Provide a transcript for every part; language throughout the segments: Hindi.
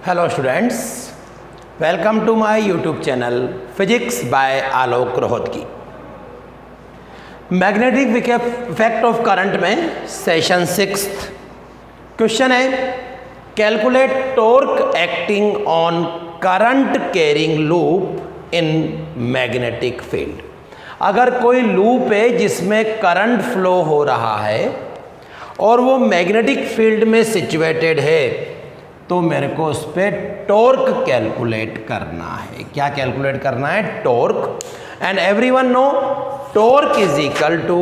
Hello students, welcome to my YouTube channel physics by Alok Rohatgi. Magnetic effect of current में सेशन 6 क्वेश्चन है, calculate torque acting on current carrying loop in magnetic field. अगर कोई लूप है जिसमें करंट फ्लो हो रहा है और वो मैग्नेटिक फील्ड में सिचुएटेड है तो मेरे को उस पर टॉर्क कैलकुलेट करना है। क्या कैलकुलेट करना है? Torque. And everyone know torque is equal to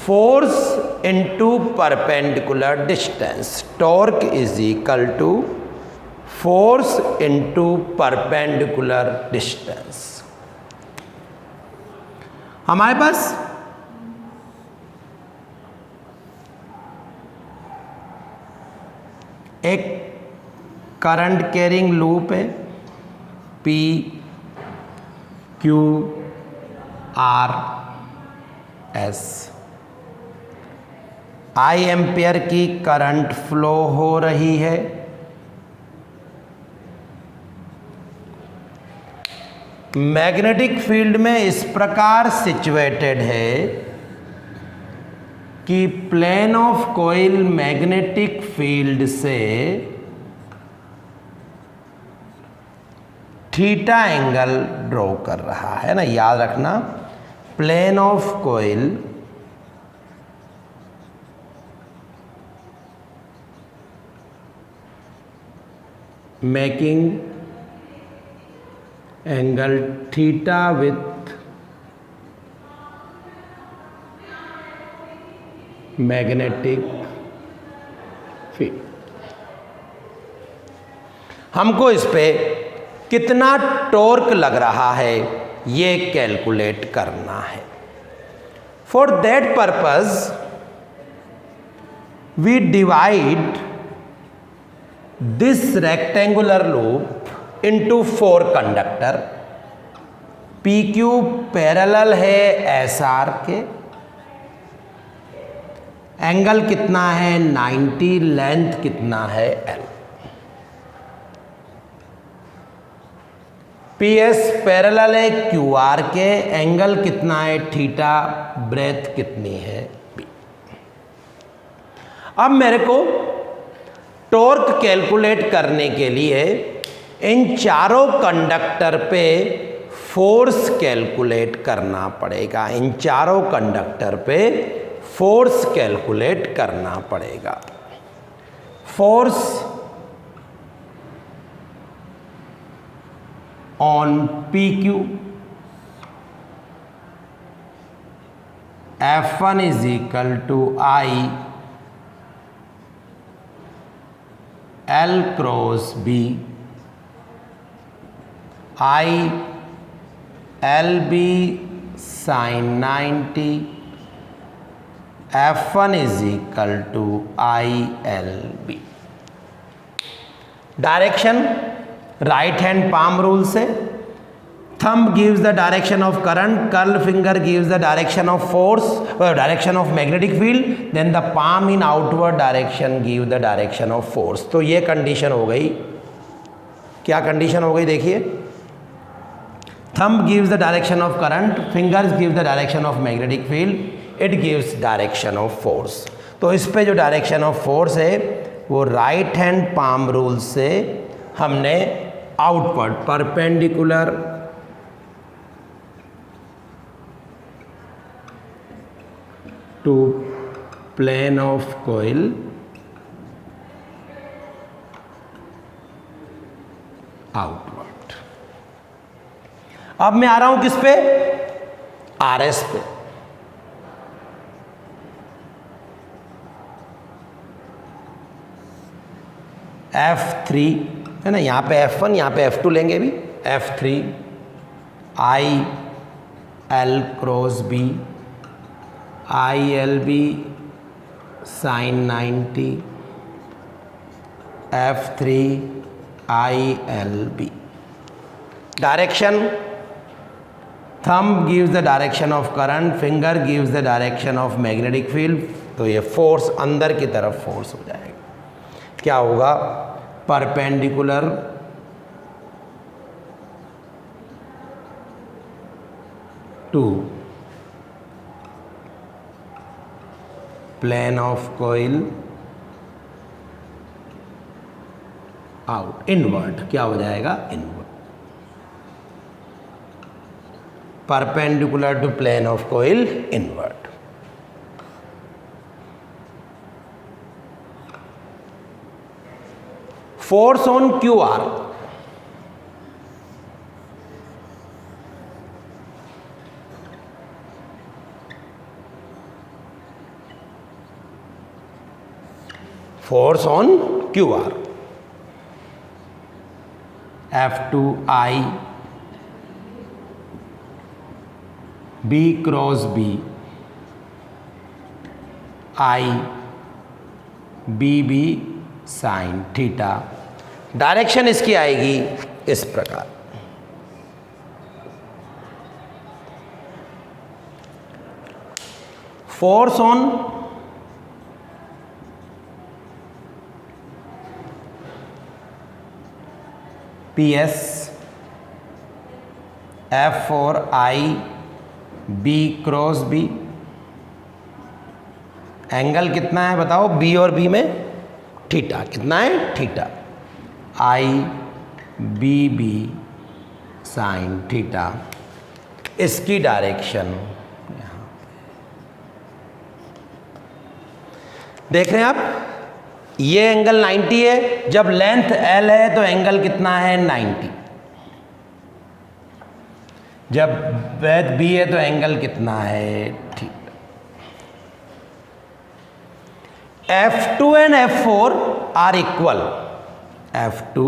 force into perpendicular distance. Torque is equal to force into perpendicular distance. हमारे पास एक करंट कैरिंग लूप है, P Q R S। I ampere की करंट फ्लो हो रही है। मैग्नेटिक फील्ड में इस प्रकार सिचुएटेड है कि plane of coil magnetic field से थीटा एंगल ड्रॉ कर रहा है ना। याद रखना, plane of coil making angle theta with magnetic field. हमको इस पे कितना टॉर्क लग रहा है ये कैलकुलेट करना है। For that purpose we divide this rectangular loop into 4 conductor. P Q parallel है एस आर के। एंगल कितना है? 90। लेंथ कितना है? एल। पी एस पैरेलल है क्यू आर के। एंगल कितना है? थीटा। ब्रेथ कितनी है? बी। अब मेरे को टॉर्क कैलकुलेट करने के लिए इन चारों कंडक्टर पे फोर्स कैलकुलेट करना पड़ेगा। इन चारों कंडक्टर पे फोर्स कैलकुलेट करना पड़ेगा। Force on PQ F1 is equal to I L क्रॉस B I LB sin 90। F1 is equal to ILB। Direction right hand palm rule से। Thumb gives the direction of current, curl finger gives the direction of force, direction of magnetic field, then the palm in outward direction give the direction of force. तो ये कंडीशन हो गई। क्या कंडीशन हो गई? देखिए, thumb gives the direction of current, fingers give the direction of magnetic field, it gives direction of force. तो इस पे जो डायरेक्शन ऑफ फोर्स है वो राइट हैंड पाम रूल से हमने outward perpendicular to plane of coil outward. अब मैं आ रहा हूं किस पे? RS पे। F3 है ना, यहाँ पे F1, यहाँ पे F2 लेंगे भी। F3 I L क्रॉस B ILB sin 90 F3 ILB। Direction, thumb gives the direction of current, finger gives the direction of magnetic field. तो ये फोर्स अंदर की तरफ फोर्स हो जाएगा। क्या होगा? Perpendicular to plane of coil out, inward. क्या हो जाएगा? Inward. Perpendicular to plane of coil, inward. Force on Q R, force on Q R, F2I B cross B I BB sine theta. Direction इसकी आएगी इस प्रकार। Force on PS F4I B cross B, angle कितना है बताओ? B और B में थीटा। कितना है? थीटा। IBB sine theta. इसकी डायरेक्शन देख रहे हैं आप, ये एंगल 90 है। जब लेंथ L है तो एंगल कितना है? 90। जब ब्रेथ B है तो एंगल कितना है? ठीक। F2 and F4 are equal. F2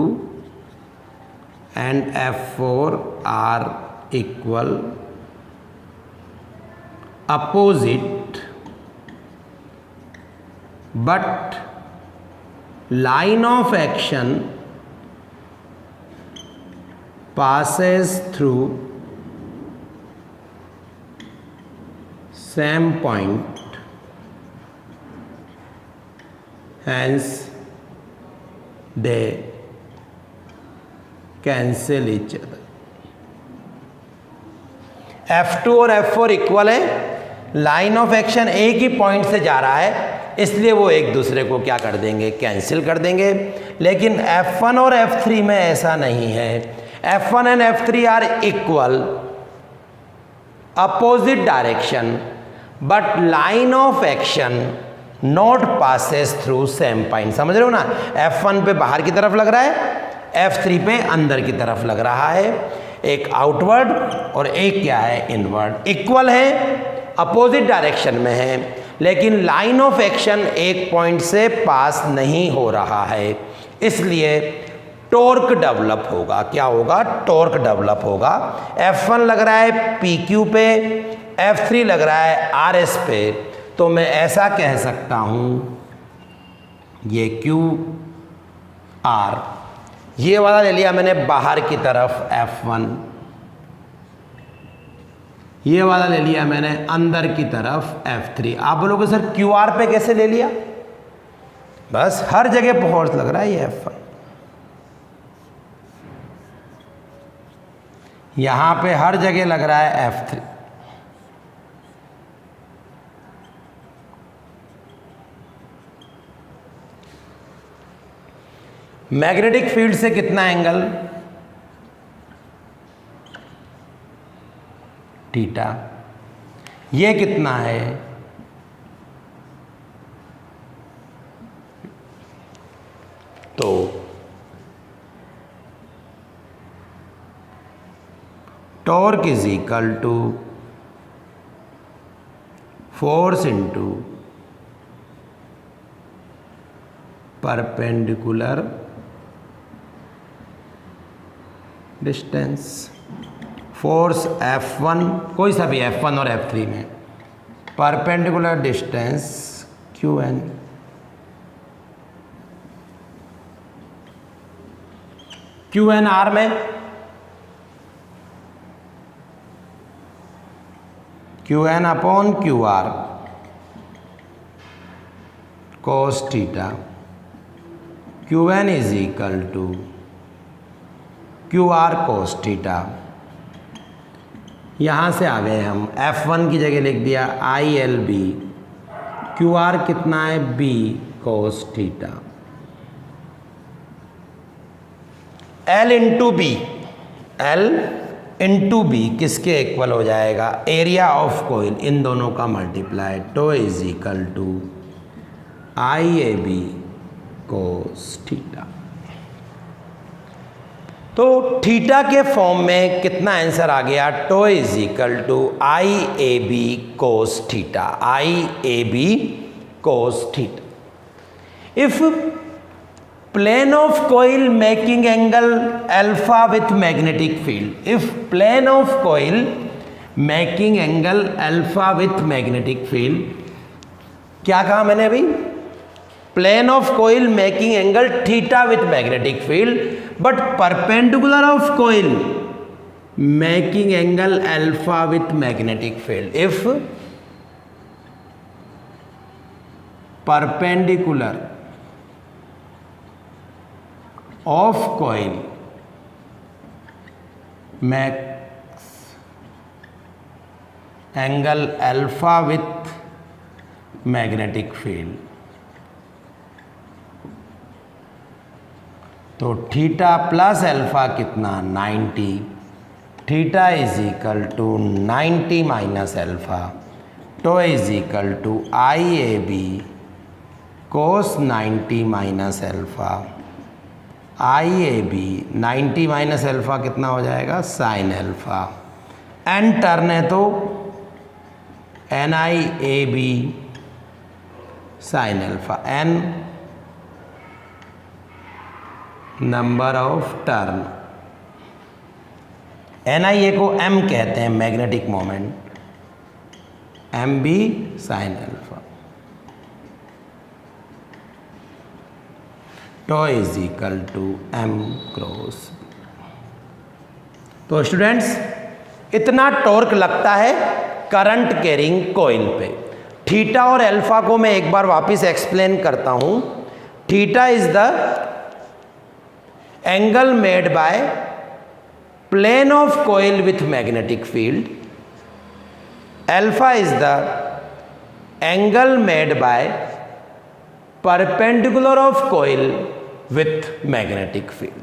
and F4 are equal, opposite, but line of action passes through same point, hence they cancel each other। F2 और F4 इक्वल है, लाइन ऑफ एक्शन एक ही पॉइंट से जा रहा है, इसलिए वो एक दूसरे को क्या कर देंगे? कैंसिल कर देंगे। लेकिन F1 और F3 में ऐसा नहीं है। F1 and F3 are equal, opposite direction, but line of action not passes through same point. समझ रहे हो ना? F1 पे बाहर की तरफ लग रहा है, F3 पे अंदर की तरफ लग रहा है। एक आउटवर्ड और एक क्या है? इनवर्ड। इक्वल है, अपोजिट डायरेक्शन में है, लेकिन लाइन ऑफ एक्शन एक पॉइंट से पास नहीं हो रहा है, इसलिए टॉर्क डेवलप होगा। क्या होगा? टॉर्क डेवलप होगा। F1 लग रहा है PQ पे, F3 लग रहा है RS पे, तो मैं ऐसा कह सकता हूं, ये QR, ये वाला ले लिया मैंने बाहर की तरफ F1, ये वाला ले लिया मैंने अंदर की तरफ F3। आप बोलोगे सर QR पे कैसे ले लिया? बस हर जगह फोर्स लग रहा है ये F1, यहां पे हर जगह लग रहा है F3। मैग्नेटिक फील्ड से कितना एंगल? थीटा। ये कितना है? तो torque is equal to force into perpendicular distance. Force F1, कोई सा भी F1 और F3 में, परपेंडिकुलर डिस्टेंस QN, QNR में QN upon QR cos theta, Qn is equal to QR cos theta. यहाँ से आ गए हम, F1 की जगह लिख दिया ILB, QR कितना है B cos theta. L into B, L into B किसके इक्वल हो जाएगा, एरिया ऑफ कोइल, इन दोनों का मल्टीप्लाई, टो is equal to IAB cos theta. तो थीटा के फॉर्म में कितना आंसर आ गया, टो is equal to IAB cos theta, IAB cos theta. If plane of coil making angle alpha with magnetic field, if plane of coil making angle alpha with magnetic field, क्या कहा मैंने अभी, plane of coil making angle theta with magnetic field, but perpendicular of coil making angle alpha with magnetic field, if perpendicular of coil makes angle alpha with magnetic field, तो थीटा प्लस अल्फा कितना 90, theta is equal to 90 minus alpha, टो is equal to IAB cos 90 minus alpha, IAB 90 minus alpha कितना हो जाएगा, साइन अल्फा। एन टर्न है तो NIAB sine alpha, N number of turn, NIA को M कहते हैं magnetic moment, MB sine alpha, टो is equal to M cross. तो स्टूडेंट्स, इतना टॉर्क लगता है करंट कैरिंग कॉइल पे। थीटा और अल्फा को मैं एक बार वापस एक्सप्लेन करता हूं। Theta is the angle made by plane of coil with magnetic field, alpha is the angle made by perpendicular of coil with magnetic field.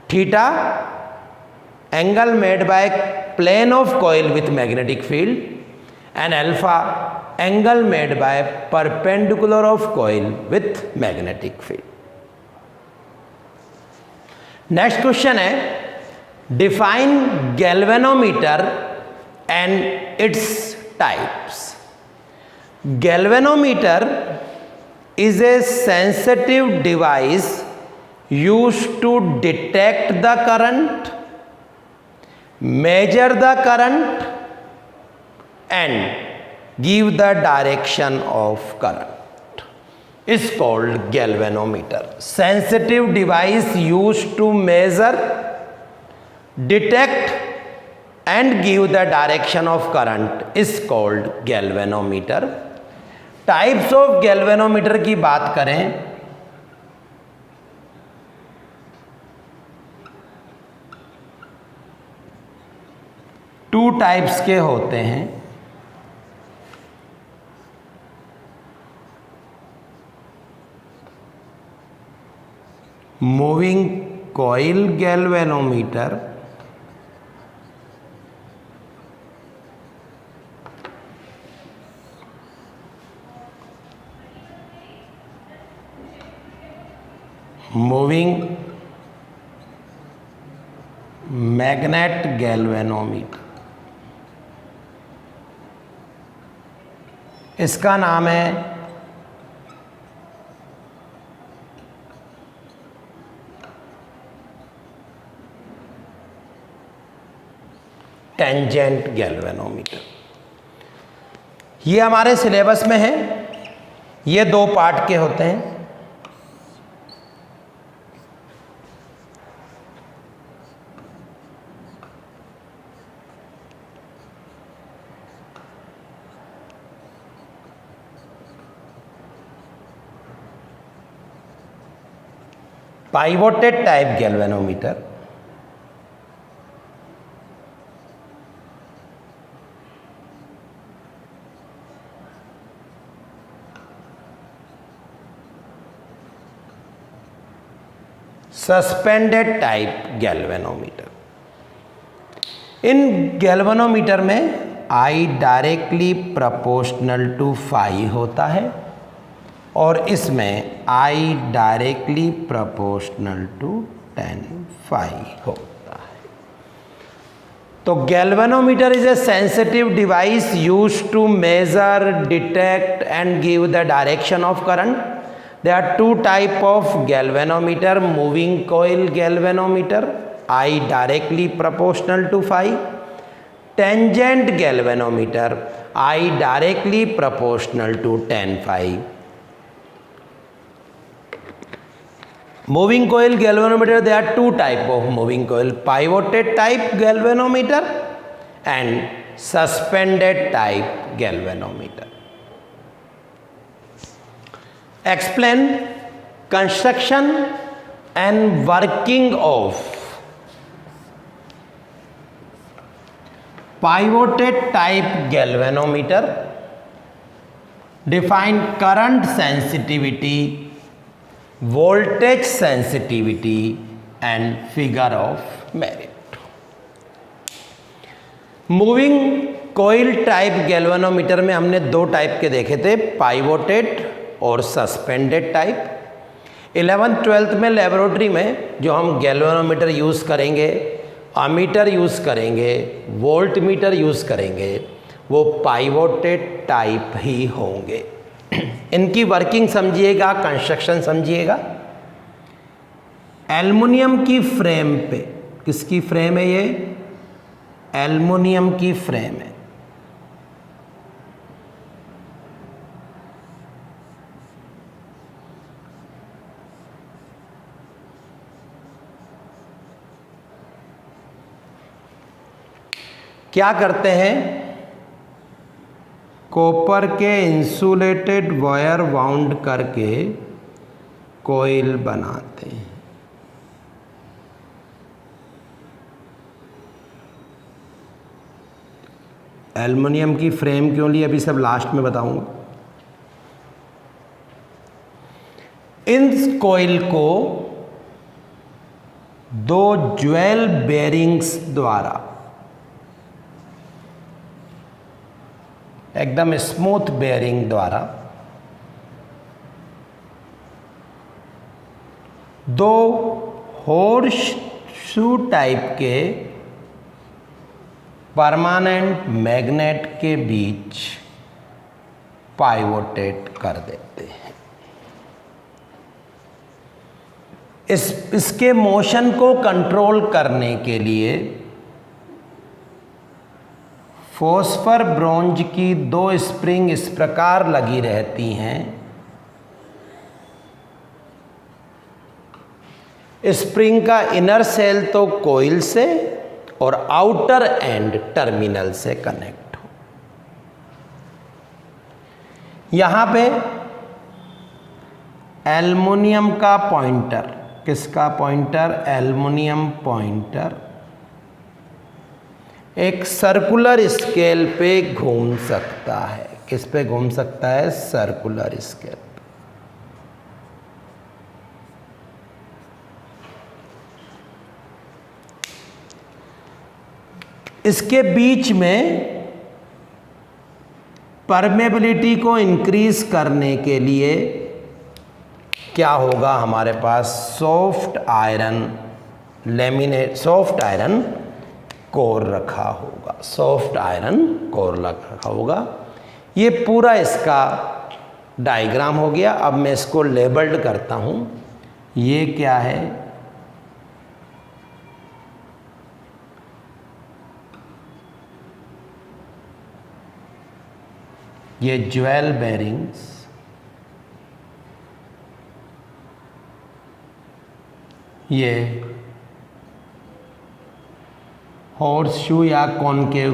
Theta angle made by plane of coil with magnetic field, and alpha angle made by perpendicular of coil with magnetic field. Next question है, define galvanometer and its types. Galvanometer is a sensitive device used to detect the current, measure the current and give the direction of current, is called galvanometer. Sensitive device used to measure, detect and give the direction of current is called galvanometer. Types of galvanometer की बात करें, टू टाइप्स के होते हैं। Moving coil galvanometer moving magnet galvanometer, इसका नाम है टेंजेंट गैल्वेनोमीटर। ये हमारे सिलेबस में है, ये दो पार्ट के होते हैं। Pivoted type galvanometer, suspended type galvanometer. इन गैल्वेनोमीटर में I directly proportional to phi होता है और इसमें I directly proportional to 10 phi होता है। तो galvanometer is a sensitive device used to measure, detect and give the direction of current. There are two type of galvanometer: moving coil galvanometer, I directly proportional to phi; tangent galvanometer, I directly proportional to 10 phi. Moving coil galvanometer, there are two type of moving coil: pivoted type galvanometer and suspended type galvanometer. Explain construction and working of pivoted type galvanometer. Define current sensitivity, voltage sensitivity and figure of merit. Moving coil type galvanometer में हमने दो टाइप के देखे थे, पाइवोटेड और सस्पेंडेड टाइप। 11th-12th में लेबोरेटरी में जो हम गैल्वेनोमीटर यूज़ करेंगे, अमीटर यूज़ करेंगे, वोल्ट मीटर यूज़ करेंगे, वो पाइवोटेड टाइप ही होंगे। इनकी वर्किंग समझिएगा, कंस्ट्रक्शन समझिएगा। एल्युमिनियम की फ्रेम पे, किसकी फ्रेम है ये? एल्युमिनियम की फ्रेम है। क्या करते हैं? कॉपर के इंसुलेटेड वायर वाउंड करके कोयल बनाते हैं। एल्युमिनियम की फ्रेम क्यों ली, अभी सब लास्ट में बताऊंगा। इन कोयल को दो ज्वेल बेरिंग्स द्वारा एकदम स्मूथ बेयरिंग द्वारा दो हॉर्स शू टाइप के परमानेंट मैग्नेट के बीच पाइवोटेट कर देते हैं। इसके मोशन को कंट्रोल करने के लिए फॉस्फर ब्रोंज की दो स्प्रिंग इस प्रकार लगी रहती हैं। स्प्रिंग का इनर सेल तो कोइल से और आउटर एंड टर्मिनल से कनेक्ट हो। यहां पे एल्युमिनियम का पॉइंटर, किसका पॉइंटर? एल्युमिनियम पॉइंटर एक सर्कुलर स्केल पे घूम सकता है। किस पे घूम सकता है? Circular scale. इसके बीच में परमेबिलिटी को इंक्रीज करने के लिए क्या होगा? हमारे पास soft iron laminate, soft iron core रखा होगा। सॉफ्ट आयरन कोर रखा होगा। ये पूरा इसका डायग्राम हो गया। अब मैं इसको लेबल्ड करता हूं। ये क्या है? ये ज्वेल बेरिंग्स, ये हॉर्स शू या concave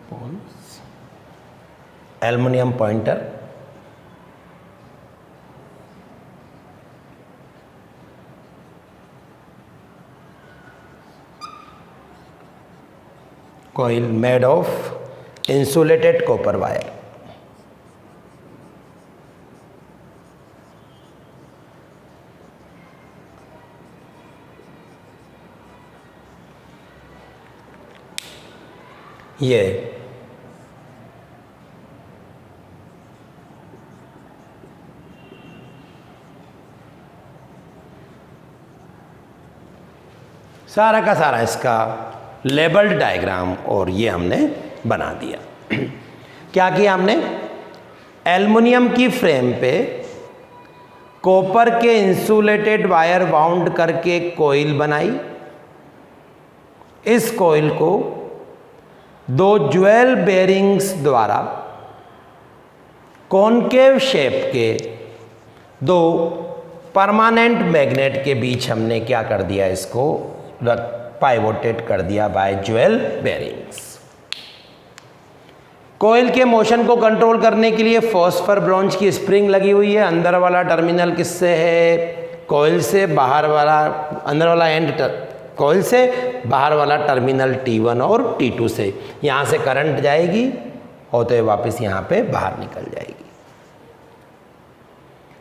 poles, aluminium pointer, coil made of insulated copper wire. ये सारा का सारा इसका लेबल्ड डायग्राम और ये हमने बना दिया। क्या किया हमने, एल्युमिनियम की फ्रेम पे कॉपर के इंसुलेटेड वायर बाउंड करके कॉइल बनाई। इस कॉइल को दो ज्वेल बेरिंग्स द्वारा कॉनकेव शेप के दो परमानेंट मैग्नेट के बीच हमने क्या कर दिया, इसको पाइवोटेड कर दिया बाय ज्वेल बेरिंग्स। कॉइल के मोशन को कंट्रोल करने के लिए फॉस्फर ब्रोंज की स्प्रिंग लगी हुई है। अंदर वाला टर्मिनल किससे है, कॉइल से, बाहर वाला अंदर वाला एंड कॉइल से, बाहर वाला टर्मिनल T1 और T2 से। यहाँ से करंट जाएगी होते हुए वापस यहाँ पे बाहर निकल जाएगी।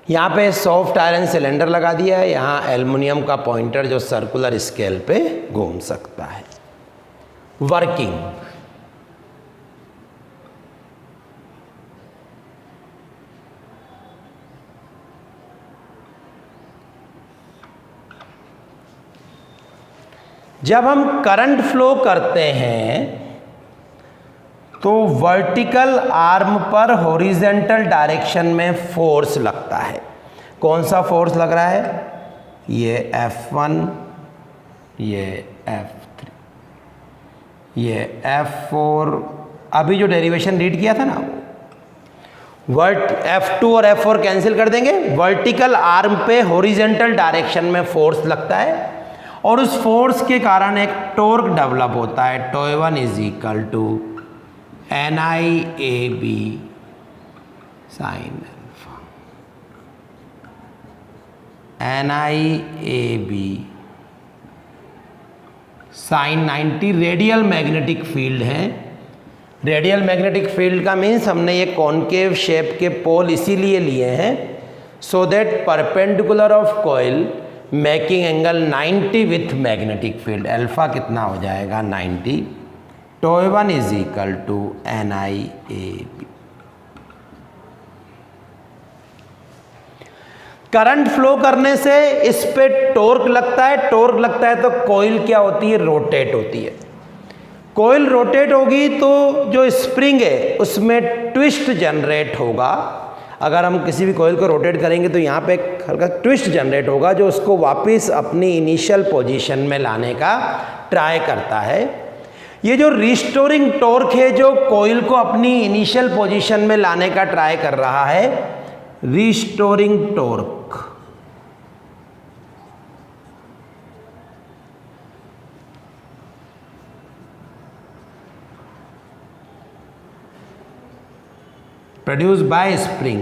यहाँ पे सॉफ्ट आयरन सिलेंडर लगा दिया है। यहाँ एल्युमिनियम का पॉइंटर जो सर्कुलर स्केल पे घूम सकता है। वर्किंग, जब हम करंट फ्लो करते हैं तो वर्टिकल आर्म पर हॉरिजेंटल डायरेक्शन में फोर्स लगता है। कौन सा फोर्स लग रहा है, ये F1, ये F3, ये F4। अभी जो डेरिवेशन रीड किया था ना, F2 और F4 कैंसिल कर देंगे। वर्टिकल आर्म पे हॉरिजेंटल डायरेक्शन में फोर्स लगता है और उस फोर्स के कारण एक टॉर्क डेवलप होता है। T1 is equal to NIAB sine alpha, NIAB sine 90 radial magnetic field है। रेडियल मैग्नेटिक फील्ड का मीन्स हमने ये कॉनकेव शेप के पोल इसीलिए लिए हैं so that perpendicular of coil making angle 90 with magnetic field. Alpha कितना हो जाएगा, 90। T1 is equal to NIAB। Current flow करने से इस पे टॉर्क लगता है। टॉर्क लगता है तो कॉइल क्या होती है, रोटेट होती है। कॉइल रोटेट होगी तो जो स्प्रिंग है उसमें ट्विस्ट जनरेट होगा। अगर हम किसी भी कॉइल को रोटेट करेंगे तो यहाँ पे एक हल्का ट्विस्ट जनरेट होगा जो उसको वापस अपनी इनिशियल पोजीशन में लाने का ट्राई करता है। ये जो रिस्टोरिंग टॉर्क है जो कॉइल को अपनी इनिशियल पोजीशन में लाने का ट्राई कर रहा है, restoring torque. produced by spring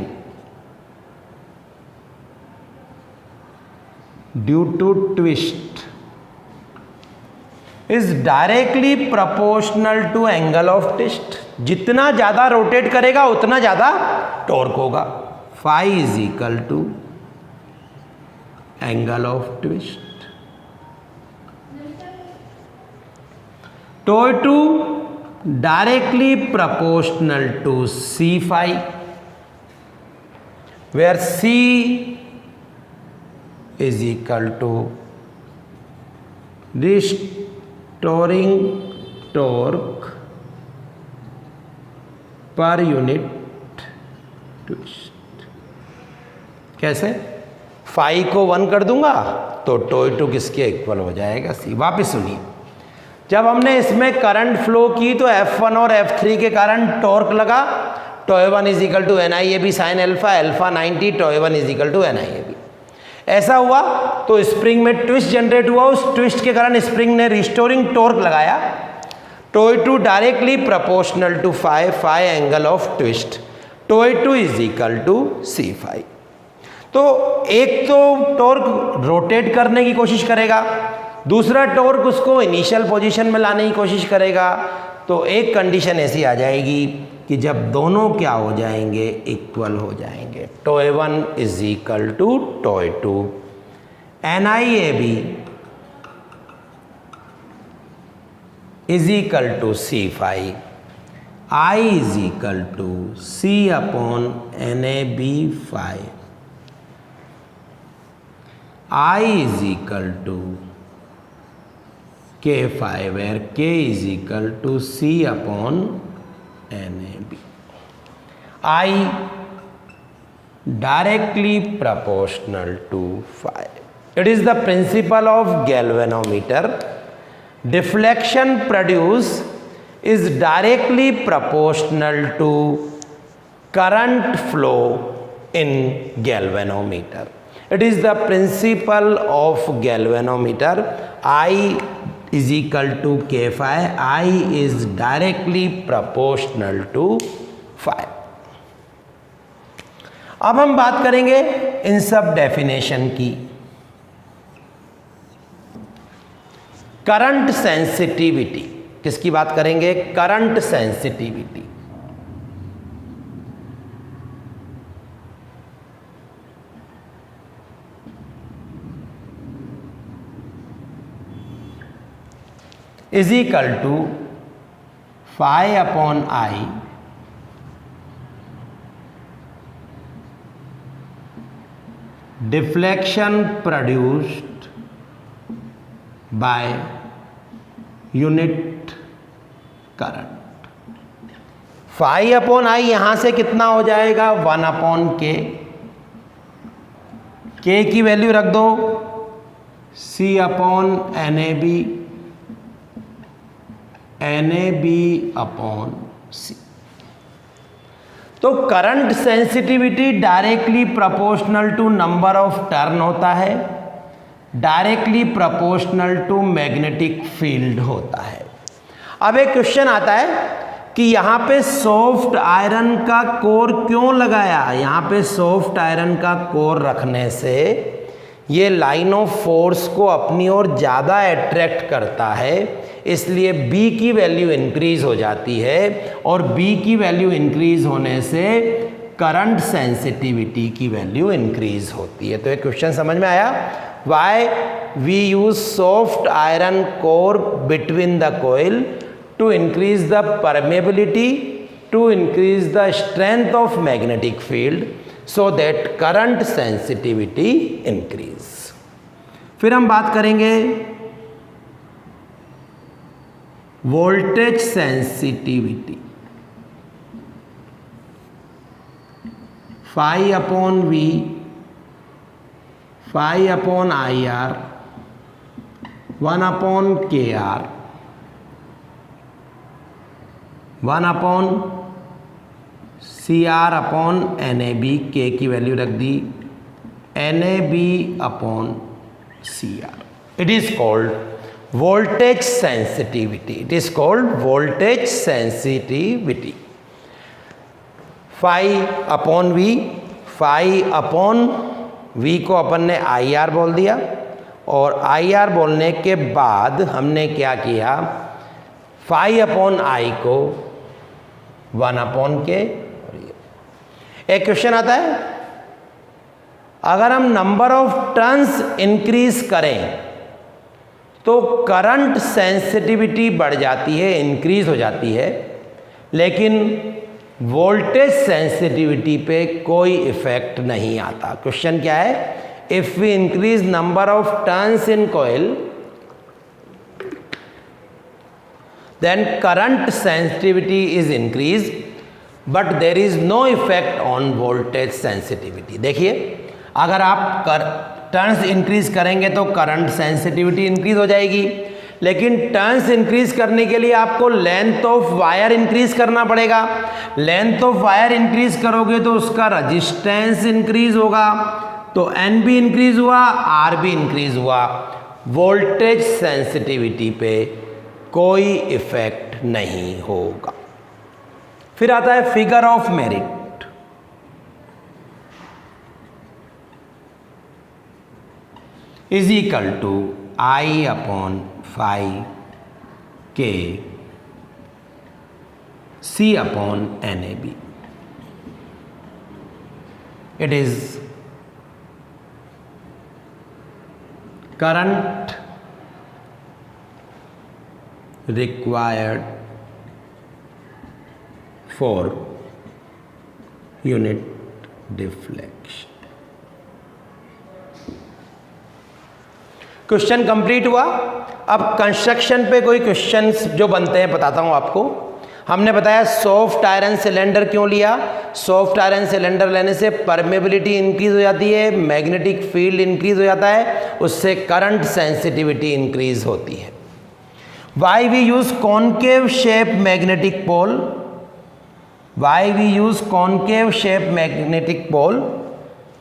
due to twist is directly proportional to angle of twist। जितना ज़्यादा रोटेट करेगा उतना ज़्यादा टॉर्क होगा। phi is equal to angle of twist। T2 directly proportional to C phi, where C is equal to restoring torque per unit twist। कैसे, फाई को 1 कर दूंगा तो T2 किसके इक्वल हो जाएगा, C। वापिस सुनिए, जब हमने इसमें करंट फ्लो की तो F1 और F3 के कारण टॉर्क लगा। T1 is equal to NIAB sine alpha, alpha 90, T1 is equal to NIAB। ऐसा हुआ तो स्प्रिंग में ट्विस्ट जनरेट हुआ। उस ट्विस्ट के कारण स्प्रिंग ने रिस्टोरिंग टॉर्क लगाया। T2 directly proportional to phi angle of twist. TOE2 is equal to C5। तो एक तो टॉर्क रोटेट करने की कोशिश करेगा, दूसरा टॉर्क उसको इनिशियल पोजीशन में लाने की कोशिश करेगा। तो एक कंडीशन ऐसी आ जाएगी कि जब दोनों क्या हो जाएंगे, इक्वल हो जाएंगे। TOE1 is equal to TOE2, NIAB is equal to C5, I is equal to C upon NAB5, I is equal to K5 where K is equal to C upon NAB. I directly proportional to phi. It is the principle of galvanometer. Deflection produced is directly proportional to current flow in galvanometer. It is the principle of galvanometer. I is equal to K phi. I is directly proportional to phi. अब हम बात करेंगे इन सब डेफिनेशन की। करंट सेंसिटिविटी, किसकी बात करेंगे? Current sensitivity. Is equal to phi upon I deflection produced by unit current. phi upon I यहां से कितना हो जाएगा? 1 अपॉन K। K की वैल्यू रख दो C upon NAB upon C। तो current sensitivity directly proportional to number of turn होता है, directly proportional to magnetic field होता है। अब एक क्वेश्चन आता है कि यहाँ पे सॉफ्ट आयरन का कोर क्यों लगाया? यहाँ पे सॉफ्ट आयरन का कोर रखने से ये लाइन ऑफ फोर्स को अपनी ओर ज़्यादा अट्रैक्ट करता है, इसलिए B की वैल्यू इंक्रीज हो जाती है और B की वैल्यू इंक्रीज होने से करंट सेंसिटिविटी की वैल्यू इंक्रीज होती है। तो एक क्वेश्चन समझ में आया? Why we use soft iron core between the coil to increase the permeability, to increase the strength of magnetic field, so that current sensitivity increase. फिर हम बात करेंगे voltage sensitivity. phi upon V, phi upon IR, 1 upon KR, 1 upon CR upon NAB। K की वैल्यू रख दी NAB upon CR। It is called voltage sensitivity. It is called voltage sensitivity. phi upon V, phi upon V को अपन ने IR बोल दिया और IR बोलने के बाद हमने क्या किया? phi upon I को 1 अपॉन K। एक क्वेश्चन आता है, अगर हम नंबर ऑफ टर्न्स इंक्रीज करें तो करंट सेंसिटिविटी बढ़ जाती है, इंक्रीज हो जाती है, लेकिन वोल्टेज सेंसिटिविटी पे कोई इफेक्ट नहीं आता। क्वेश्चन क्या है? If we increase number of turns in coil then current sensitivity is increase but there is no effect on voltage sensitivity. देखिए, अगर आप टर्न्स इंक्रीज करेंगे तो करंट सेंसिटिविटी इंक्रीज हो जाएगी, लेकिन टर्न्स इंक्रीज करने के लिए आपको लेंथ ऑफ वायर इंक्रीज करना पड़ेगा। लेंथ ऑफ वायर इंक्रीज करोगे तो उसका रजिस्टेंस इंक्रीज होगा, तो N भी इंक्रीज हुआ, R भी इंक्रीज हुआ। वोल्टेज सेंसिटिविटी पे कोई इफेक्ट नहीं होगा। फिर आता है figure of merit. Is equal to I upon 5K C upon NAB. It is current required for unit deflection. Question complete हुआ। अब कंस्ट्रक्शन पे कोई क्वेश्चंस जो बनते हैं बताता हूं आपको। हमने बताया सॉफ्ट आयरन सिलेंडर क्यों लिया। सॉफ्ट आयरन सिलेंडर लेने से परमेबिलिटी इंक्रीज हो जाती है, मैग्नेटिक फील्ड इंक्रीज हो जाता है, उससे करंट सेंसिटिविटी इंक्रीज होती है। Why we use concave shape magnetic pole, why we use concave shape magnetic pole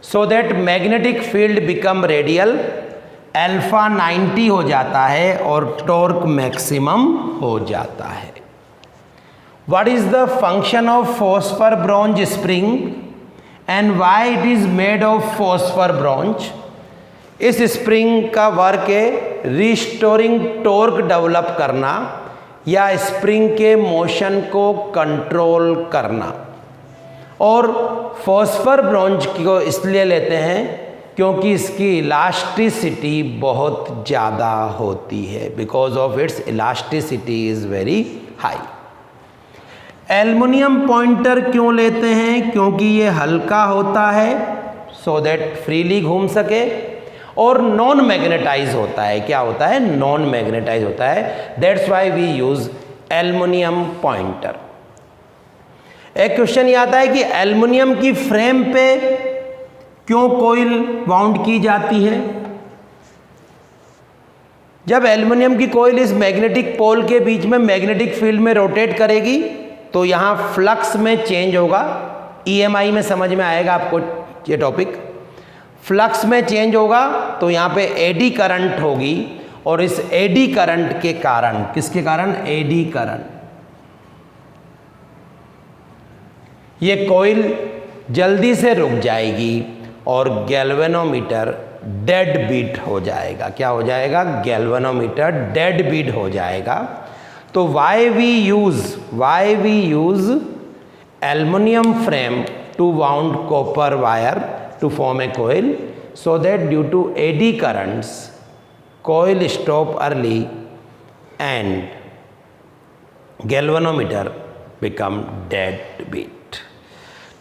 so that magnetic field become radial, alpha 90 हो जाता है और टॉर्क मैक्सिमम हो जाता है। What is the function of phosphor bronze spring and why it is made of phosphor bronze? इस स्प्रिंग का वर्क है रिस्टोरिंग टॉर्क डेवलप करना या स्प्रिंग के मोशन को कंट्रोल करना। और फॉस्फर ब्रॉन्ज को इसलिए लेते हैं क्योंकि इसकी इलास्टिसिटी बहुत ज़्यादा होती है, because of its elasticity is very high. Aluminium pointer क्यों लेते हैं? क्योंकि ये हल्का होता है सो दैट फ्रीली घूम सके, और नॉन मैग्नेटाइज होता है। क्या होता है? नॉन मैग्नेटाइज होता है। That's why we use aluminium pointer. एक क्वेश्चन ये आता है कि एल्युमिनियम की फ्रेम पे क्यों कॉइल वाउंड की जाती है? जब एल्युमिनियम की कॉइल इस मैग्नेटिक पोल के बीच में मैग्नेटिक फील्ड में रोटेट करेगी तो यहाँ फ्लक्स में चेंज होगा। EMI में समझ में आएगा आपको ये टॉपिक। फ्लक्स में चेंज होगा तो यहाँ पे एडी करंट होगी, और इस एडी करंट के कारण, किसके कारण? एडी करंट, ये कॉइल जल्दी से रुक जाएगी और गैल्वेनोमीटर डेड बीट हो जाएगा। क्या हो जाएगा? गैल्वेनोमीटर डेड बीट हो जाएगा। तो why we use aluminum frame to wound copper wire to form a coil, so that due to eddy currents coil stop early and galvanometer become dead beat।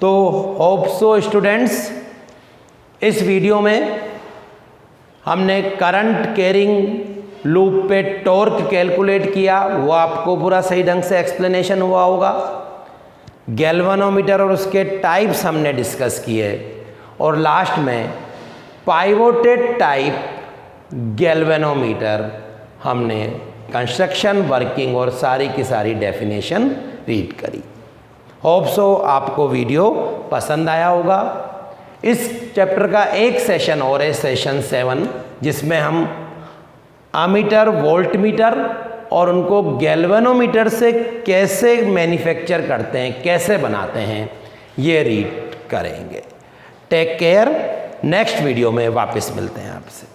तो होप सो स्टूडेंट्स, इस वीडियो में हमने करंट कैरिंग लूप पे टॉर्क कैलकुलेट किया, वो आपको पूरा सही ढंग से एक्सप्लेनेशन हुआ होगा। गैल्वेनोमीटर और उसके टाइप्स हमने डिस्कस किए, और लास्ट में पाइवोटेड टाइप गैल्वेनोमीटर हमने कंस्ट्रक्शन, वर्किंग और सारी की सारी डेफिनेशन रीड करी। होप सो आपको वीडियो पसंद आया होगा। इस चैप्टर का एक सेशन और है, सेशन 7, जिसमें हम अमीटर, वोल्ट मीटर और उनको गैल्वेनोमीटर से कैसे मैन्युफैक्चर करते हैं, कैसे बनाते हैं, ये रीड करेंगे। Take care. नेक्स्ट वीडियो में वापस मिलते हैं आपसे।